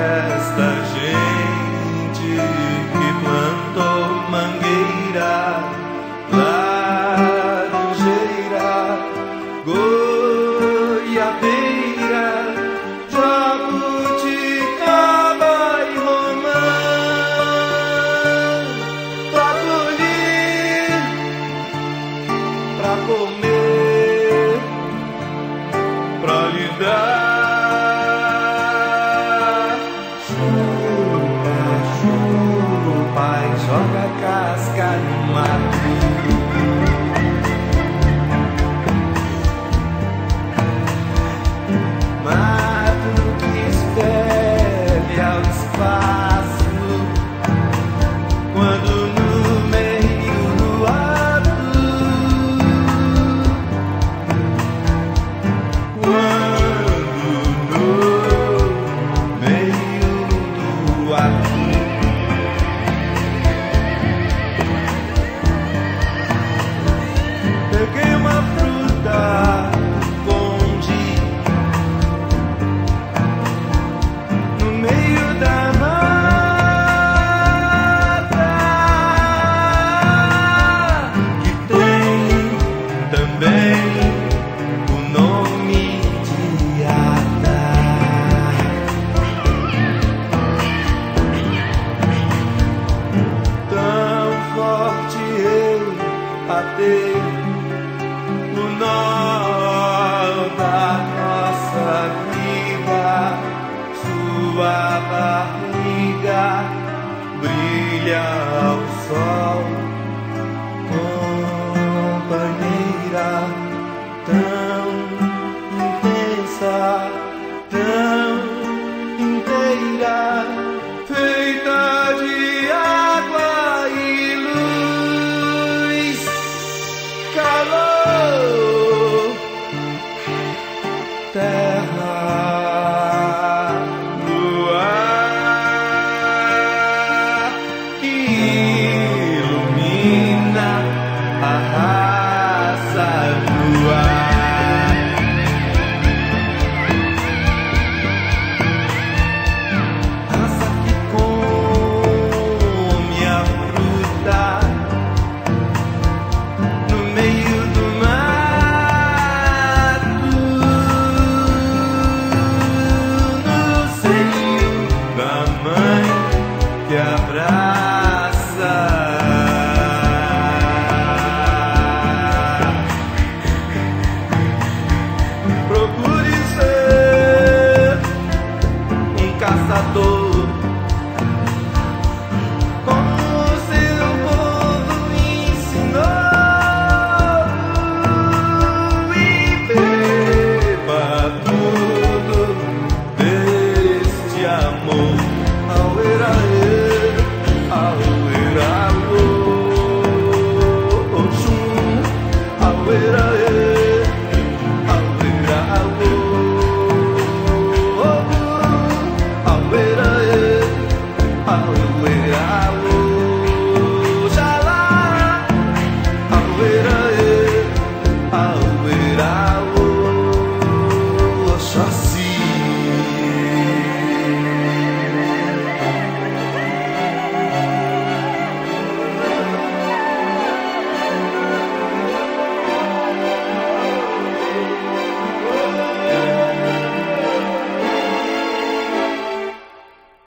esta gente que plantou mangueira, laranjeira, goiabeira, jabuticaba e romã, pra colher, pra comer, pra lhe dar. Pai joga casca no mato, mato que espelha o espaço, quando no meio do ato, quando no meio do ato. Peguei uma fruta, escondi no meio da mata, que tem também o nome de ata. Tão forte eu atei o nó da nossa vida, sua barriga brilha ao sol.